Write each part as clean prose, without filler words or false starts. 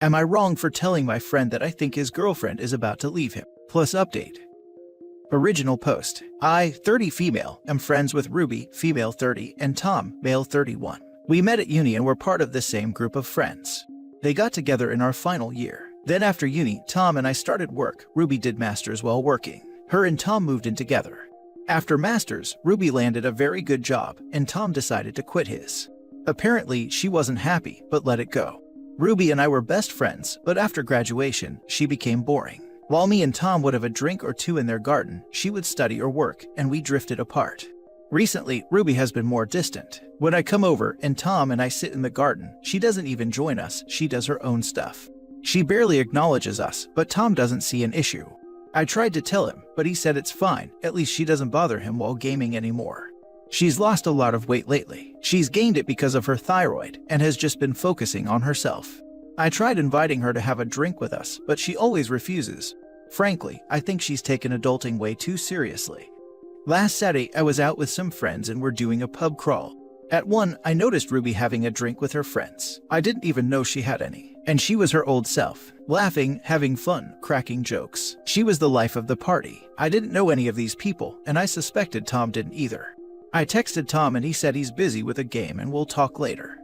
Am I wrong for telling my friend that I think his girlfriend is about to leave him? Plus update. Original post. I, 30 female, am friends with Ruby, female 30, and Tom, male 31. We met at uni and were part of the same group of friends. They got together in our final year. Then after uni, Tom and I started work. Ruby did masters while working. Her and Tom moved in together. After masters, Ruby landed a very good job, and Tom decided to quit his. Apparently, she wasn't happy, but let it go. Ruby and I were best friends, but after graduation, she became boring. While me and Tom would have a drink or two in their garden, she would study or work, and we drifted apart. Recently, Ruby has been more distant. When I come over and Tom and I sit in the garden, she doesn't even join us, she does her own stuff. She barely acknowledges us, but Tom doesn't see an issue. I tried to tell him, but he said it's fine, at least she doesn't bother him while gaming anymore. She's lost a lot of weight lately. She's gained it because of her thyroid, and has just been focusing on herself. I tried inviting her to have a drink with us, but she always refuses. Frankly, I think she's taken adulting way too seriously. Last Saturday, I was out with some friends and we're doing a pub crawl. At one, I noticed Ruby having a drink with her friends. I didn't even know she had any. And she was her old self, laughing, having fun, cracking jokes. She was the life of the party. I didn't know any of these people, and I suspected Tom didn't either. I texted Tom and he said he's busy with a game and we'll talk later.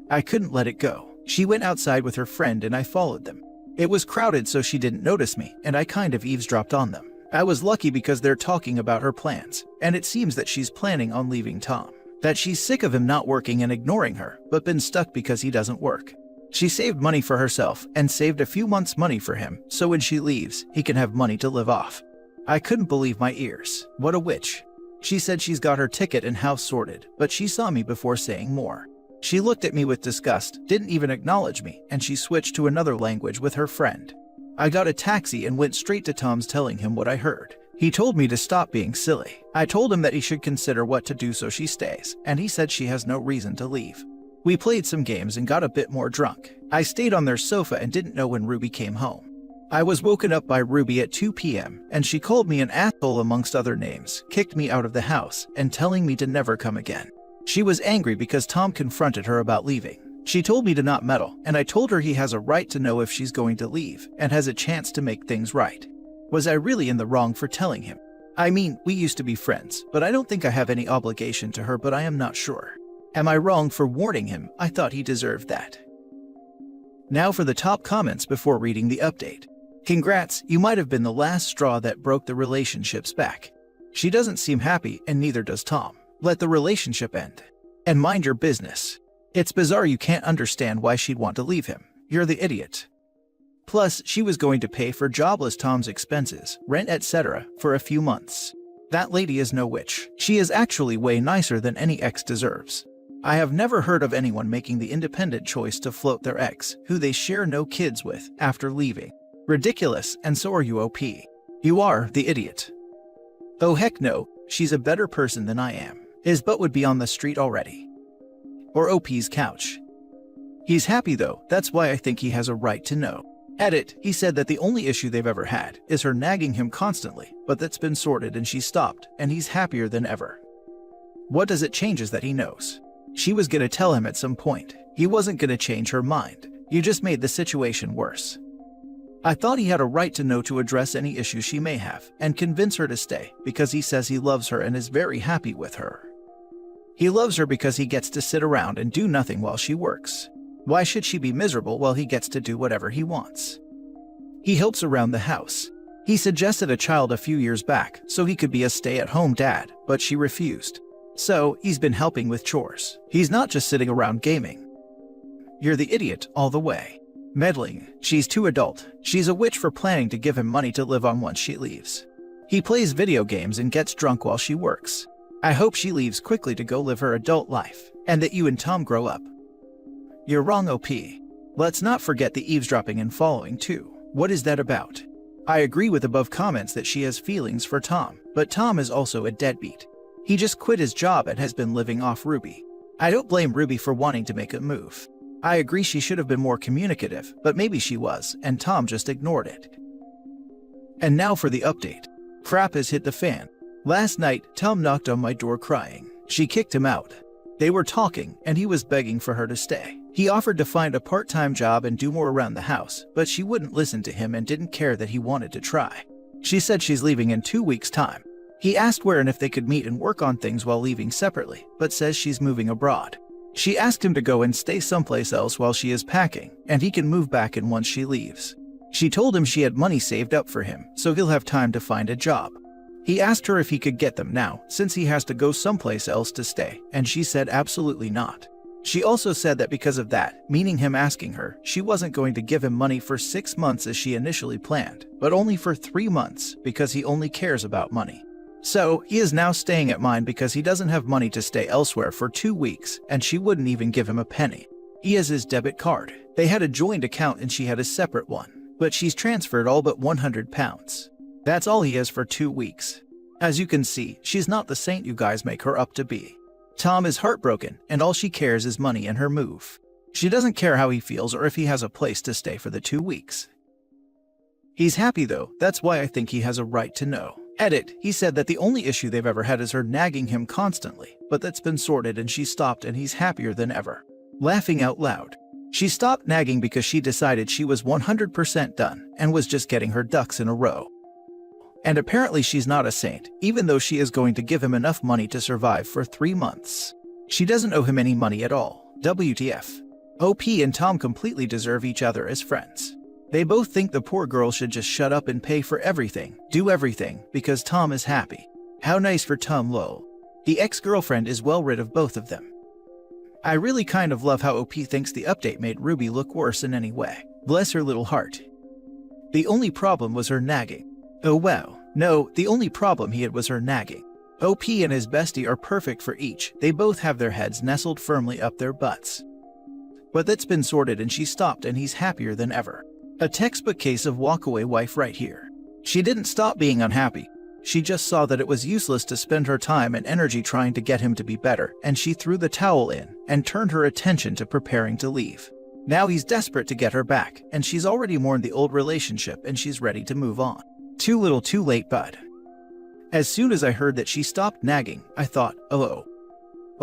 I couldn't let it go. She went outside with her friend and I followed them. It was crowded so she didn't notice me, and I kind of eavesdropped on them. I was lucky because they're talking about her plans, and it seems that she's planning on leaving Tom. That she's sick of him not working and ignoring her, but been stuck because he doesn't work. She saved money for herself and saved a few months' money for him, so when she leaves, he can have money to live off. I couldn't believe my ears. What a witch. She said she's got her ticket and house sorted, but she saw me before saying more. She looked at me with disgust, didn't even acknowledge me, and she switched to another language with her friend. I got a taxi and went straight to Tom's telling him what I heard. He told me to stop being silly. I told him that he should consider what to do so she stays, and he said she has no reason to leave. We played some games and got a bit more drunk. I stayed on their sofa and didn't know when Ruby came home. I was woken up by Ruby at 2 p.m. and she called me an asshole amongst other names, kicked me out of the house, and telling me to never come again. She was angry because Tom confronted her about leaving. She told me to not meddle, and I told her he has a right to know if she's going to leave and has a chance to make things right. Was I really in the wrong for telling him? I mean, we used to be friends, but I don't think I have any obligation to her, but I am not sure. Am I wrong for warning him? I thought he deserved that. Now for the top comments before reading the update. Congrats, you might have been the last straw that broke the relationship's back. She doesn't seem happy, and neither does Tom. Let the relationship end. And mind your business. It's bizarre you can't understand why she'd want to leave him. You're the idiot. Plus, she was going to pay for jobless Tom's expenses, rent, etc. for a few months. That lady is no witch. She is actually way nicer than any ex deserves. I have never heard of anyone making the independent choice to float their ex, who they share no kids with, after leaving. Ridiculous, and so are you, OP. You are the idiot. Oh heck no, she's a better person than I am. His butt would be on the street already. Or OP's couch. He's happy though, that's why I think he has a right to know. Edit, he said that the only issue they've ever had is her nagging him constantly, but that's been sorted and she stopped, and he's happier than ever. What does it change is that he knows. She was gonna tell him at some point. He wasn't gonna change her mind. You just made the situation worse. I thought he had a right to know to address any issues she may have, and convince her to stay, because he says he loves her and is very happy with her. He loves her because he gets to sit around and do nothing while she works. Why should she be miserable while he gets to do whatever he wants? He helps around the house. He suggested a child a few years back so he could be a stay-at-home dad, but she refused. So, he's been helping with chores. He's not just sitting around gaming. You're the idiot all the way. Meddling, she's too adult. She's a witch for planning to give him money to live on once she leaves. He plays video games and gets drunk while she works. I hope she leaves quickly to go live her adult life, and that you and Tom grow up. You're wrong, OP. Let's not forget the eavesdropping and following too. What is that about? I agree with above comments that she has feelings for Tom, but Tom is also a deadbeat. He just quit his job and has been living off Ruby. I don't blame Ruby for wanting to make a move. I agree she should have been more communicative, but maybe she was, and Tom just ignored it. And now for the update. Crap has hit the fan. Last night, Tom knocked on my door crying. She kicked him out. They were talking, and he was begging for her to stay. He offered to find a part-time job and do more around the house, but she wouldn't listen to him and didn't care that he wanted to try. She said she's leaving in 2 weeks' time. He asked where and if they could meet and work on things while leaving separately, but says she's moving abroad. She asked him to go and stay someplace else while she is packing, and he can move back in once she leaves. She told him she had money saved up for him, so he'll have time to find a job. He asked her if he could get them now, since he has to go someplace else to stay, and she said absolutely not. She also said that because of that, meaning him asking her, she wasn't going to give him money for 6 months as she initially planned, but only for 3 months because he only cares about money. So, he is now staying at mine because he doesn't have money to stay elsewhere for 2 weeks, and she wouldn't even give him a penny. He has his debit card. They had a joint account and she had a separate one, but she's transferred all but £100. That's all he has for 2 weeks. As you can see, she's not the saint you guys make her up to be. Tom is heartbroken, and all she cares is money and her move. She doesn't care how he feels or if he has a place to stay for the 2 weeks. He's happy though, that's why I think he has a right to know. Edit, he said that the only issue they've ever had is her nagging him constantly, but that's been sorted and she stopped and he's happier than ever. Laughing out loud. She stopped nagging because she decided she was 100% done and was just getting her ducks in a row. And apparently she's not a saint, even though she is going to give him enough money to survive for 3 months. She doesn't owe him any money at all. WTF. OP and Tom completely deserve each other as friends. They both think the poor girl should just shut up and pay for everything, do everything, because Tom is happy. How nice for Tom lol. The ex-girlfriend is well rid of both of them. I really kind of love how OP thinks the update made Ruby look worse in any way. Bless her little heart. The only problem was her nagging. Oh wow. No, the only problem he had was her nagging. OP and his bestie are perfect for each. They both have their heads nestled firmly up their butts. But that's been sorted and she stopped and he's happier than ever. A textbook case of walkaway wife right here. She didn't stop being unhappy. She just saw that it was useless to spend her time and energy trying to get him to be better, and she threw the towel in and turned her attention to preparing to leave. Now he's desperate to get her back, and she's already mourned the old relationship and she's ready to move on. Too little too late, bud. As soon as I heard that she stopped nagging, I thought, oh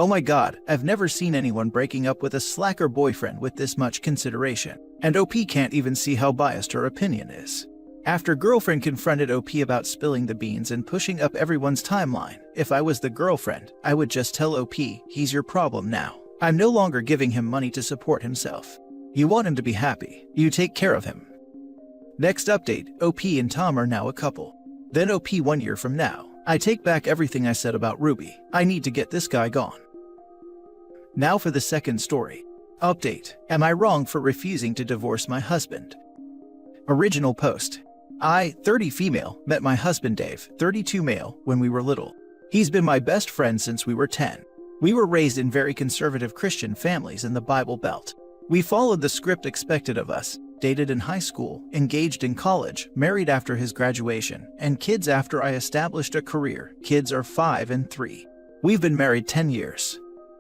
my god, I've never seen anyone breaking up with a slacker boyfriend with this much consideration. And OP can't even see how biased her opinion is. After girlfriend confronted OP about spilling the beans and pushing up everyone's timeline, if I was the girlfriend, I would just tell OP, he's your problem now. I'm no longer giving him money to support himself. You want him to be happy, you take care of him. Next update, OP and Tom are now a couple. Then OP 1 year from now. I take back everything I said about Ruby. I need to get this guy gone. Now for the second story. Update. Am I wrong for refusing to divorce my husband? Original post. I, 30 female, met my husband Dave, 32 male, when we were little. He's been my best friend since we were 10. We were raised in very conservative Christian families in the Bible Belt. We followed the script expected of us, dated in high school, engaged in college, married after his graduation, and kids after I established a career. Kids are 5 and 3. We've been married 10 years.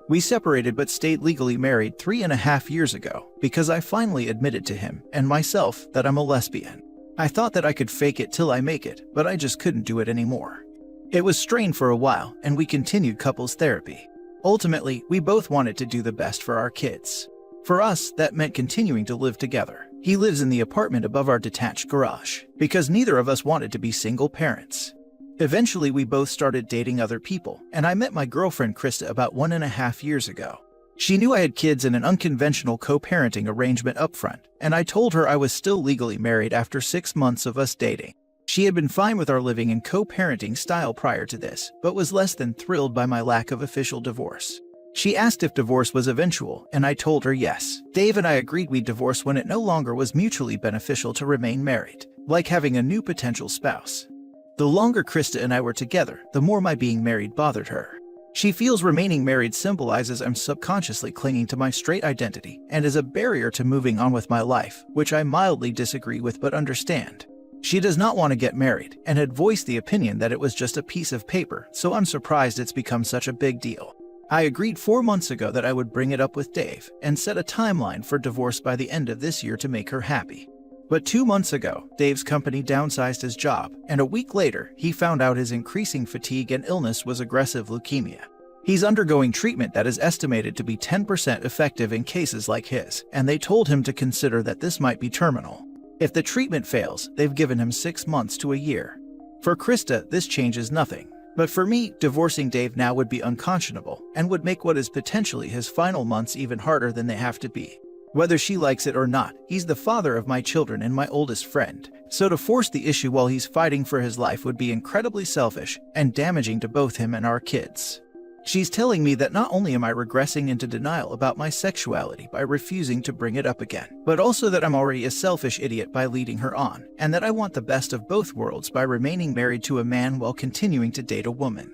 We separated but stayed legally married 3.5 years ago because I finally admitted to him and myself that I'm a lesbian. I thought that I could fake it till I make it, but I just couldn't do it anymore. It was strained for a while and we continued couples therapy. Ultimately, we both wanted to do the best for our kids. For us, that meant continuing to live together. He lives in the apartment above our detached garage because neither of us wanted to be single parents. Eventually, we both started dating other people, and I met my girlfriend Krista about 1.5 years ago. She knew I had kids in an unconventional co-parenting arrangement upfront, and I told her I was still legally married after 6 months of us dating. She had been fine with our living in co-parenting style prior to this, but was less than thrilled by my lack of official divorce. She asked if divorce was eventual, and I told her yes. Dave and I agreed we'd divorce when it no longer was mutually beneficial to remain married, like having a new potential spouse. The longer Krista and I were together, the more my being married bothered her. She feels remaining married symbolizes I'm subconsciously clinging to my straight identity and is a barrier to moving on with my life, which I mildly disagree with but understand. She does not want to get married and had voiced the opinion that it was just a piece of paper, so I'm surprised it's become such a big deal. I agreed 4 months ago that I would bring it up with Dave and set a timeline for divorce by the end of this year to make her happy. But 2 months ago, Dave's company downsized his job, and a week later, he found out his increasing fatigue and illness was aggressive leukemia. He's undergoing treatment that is estimated to be 10% effective in cases like his, and they told him to consider that this might be terminal. If the treatment fails, they've given him 6 months to a year. For Krista, this changes nothing. But for me, divorcing Dave now would be unconscionable and would make what is potentially his final months even harder than they have to be. Whether she likes it or not, he's the father of my children and my oldest friend, so to force the issue while he's fighting for his life would be incredibly selfish and damaging to both him and our kids. She's telling me that not only am I regressing into denial about my sexuality by refusing to bring it up again, but also that I'm already a selfish idiot by leading her on, and that I want the best of both worlds by remaining married to a man while continuing to date a woman.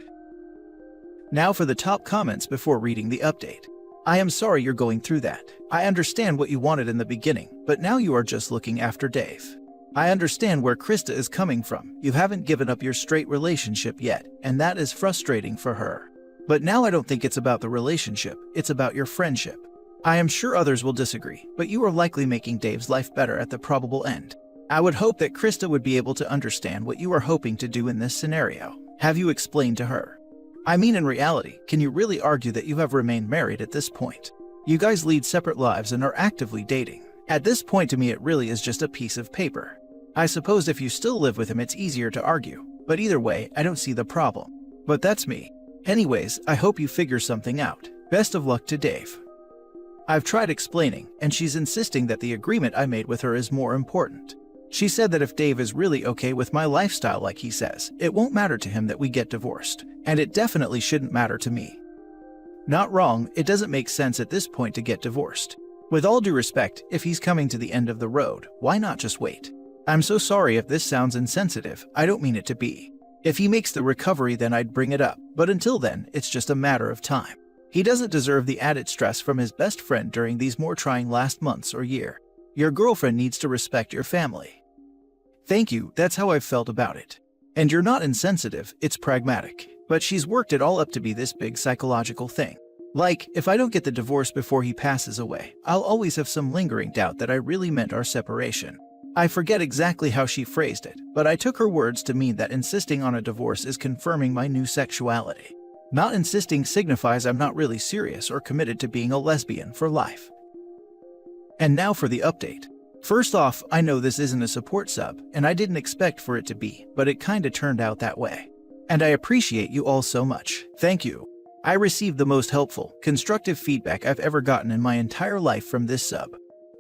Now for the top comments before reading the update. I am sorry you're going through that. I understand what you wanted in the beginning, but now you are just looking after Dave. I understand where Krista is coming from. You haven't given up your straight relationship yet, and that is frustrating for her. But now I don't think it's about the relationship, it's about your friendship. I am sure others will disagree, but you are likely making Dave's life better at the probable end. I would hope that Krista would be able to understand what you are hoping to do in this scenario. Have you explained to her? I mean, in reality, can you really argue that you have remained married at this point? You guys lead separate lives and are actively dating. At this point, to me, it really is just a piece of paper. I suppose if you still live with him, it's easier to argue, but either way, I don't see the problem. But that's me. Anyways, I hope you figure something out. Best of luck to Dave. I've tried explaining, and she's insisting that the agreement I made with her is more important. She said that if Dave is really okay with my lifestyle like he says, it won't matter to him that we get divorced, and it definitely shouldn't matter to me. Not wrong, it doesn't make sense at this point to get divorced. With all due respect, if he's coming to the end of the road, why not just wait? I'm so sorry if this sounds insensitive, I don't mean it to be. If he makes the recovery, then I'd bring it up, but until then, it's just a matter of time. He doesn't deserve the added stress from his best friend during these more trying last months or year. Your girlfriend needs to respect your family. Thank you, that's how I've felt about it. And you're not insensitive, it's pragmatic. But she's worked it all up to be this big psychological thing. Like, if I don't get the divorce before he passes away, I'll always have some lingering doubt that I really meant our separation. I forget exactly how she phrased it, but I took her words to mean that insisting on a divorce is confirming my new sexuality. Not insisting signifies I'm not really serious or committed to being a lesbian for life. And now for the update. First off, I know this isn't a support sub, and I didn't expect for it to be, but it kinda turned out that way. And I appreciate you all so much. Thank you. I received the most helpful, constructive feedback I've ever gotten in my entire life from this sub.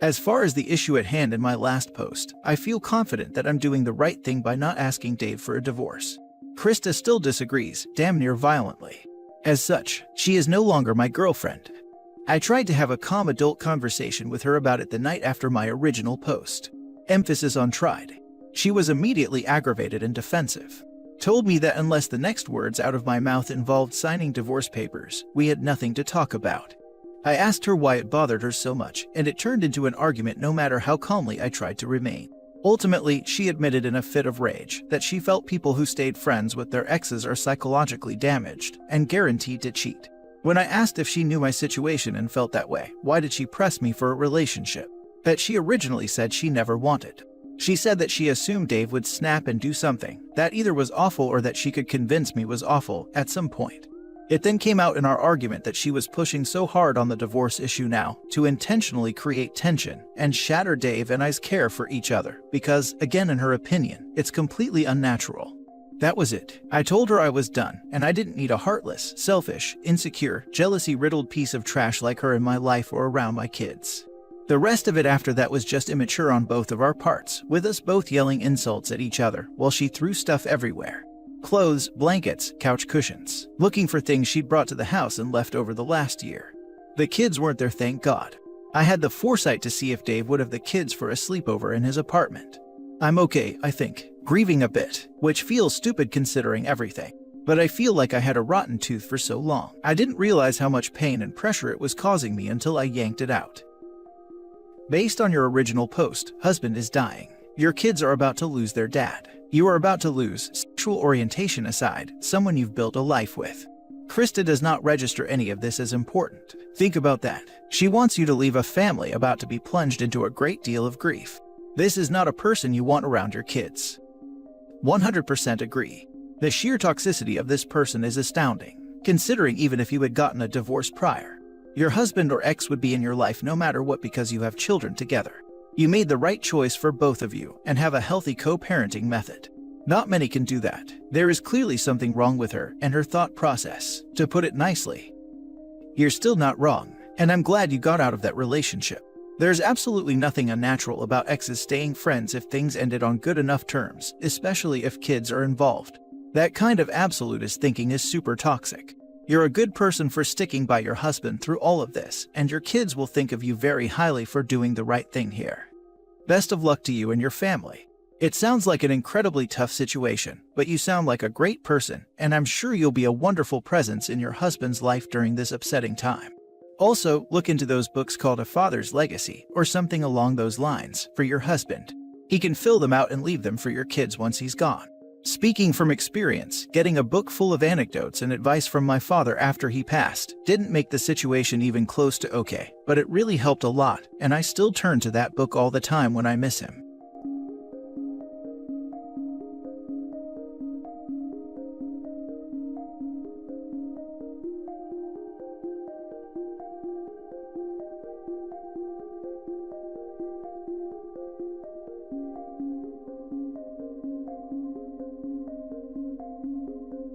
As far as the issue at hand in my last post, I feel confident that I'm doing the right thing by not asking Dave for a divorce. Krista still disagrees, damn near violently. As such, she is no longer my girlfriend. I tried to have a calm adult conversation with her about it the night after my original post. Emphasis on tried. She was immediately aggravated and defensive. Told me that unless the next words out of my mouth involved signing divorce papers, we had nothing to talk about. I asked her why it bothered her so much, and it turned into an argument no matter how calmly I tried to remain. Ultimately, she admitted in a fit of rage that she felt people who stayed friends with their exes are psychologically damaged and guaranteed to cheat. When I asked if she knew my situation and felt that way, why did she press me for a relationship that she originally said she never wanted? She said that she assumed Dave would snap and do something that either was awful or that she could convince me was awful at some point. It then came out in our argument that she was pushing so hard on the divorce issue now to intentionally create tension and shatter Dave and I's care for each other because, again in her opinion, it's completely unnatural. That was it. I told her I was done, and I didn't need a heartless, selfish, insecure, jealousy-riddled piece of trash like her in my life or around my kids. The rest of it after that was just immature on both of our parts, with us both yelling insults at each other while she threw stuff everywhere. Clothes, blankets, couch cushions, looking for things she'd brought to the house and left over the last year. The kids weren't there, thank God. I had the foresight to see if Dave would have the kids for a sleepover in his apartment. I'm okay, I think, grieving a bit, which feels stupid considering everything. But I feel like I had a rotten tooth for so long. I didn't realize how much pain and pressure it was causing me until I yanked it out. Based on your original post, husband is dying. Your kids are about to lose their dad. You are about to lose, sexual orientation aside, someone you've built a life with. Krista does not register any of this as important. Think about that. She wants you to leave a family about to be plunged into a great deal of grief. This is not a person you want around your kids. 100% agree. The sheer toxicity of this person is astounding. considering even if you had gotten a divorce prior. Your husband or ex would be in your life no matter what because you have children together. You made the right choice for both of you and have a healthy co-parenting method. Not many can do that. There is clearly something wrong with her and her thought process, to put it nicely. You're still not wrong, and I'm glad you got out of that relationship. There's absolutely nothing unnatural about exes staying friends if things ended on good enough terms, especially if kids are involved. That kind of absolutist thinking is super toxic. You're a good person for sticking by your husband through all of this, and your kids will think of you very highly for doing the right thing here. Best of luck to you and your family. It sounds like an incredibly tough situation, but you sound like a great person, and I'm sure you'll be a wonderful presence in your husband's life during this upsetting time. Also, look into those books called A Father's Legacy, or something along those lines, for your husband. He can fill them out and leave them for your kids once he's gone. Speaking from experience, getting a book full of anecdotes and advice from my father after he passed didn't make the situation even close to okay, but it really helped a lot, and I still turn to that book all the time when I miss him.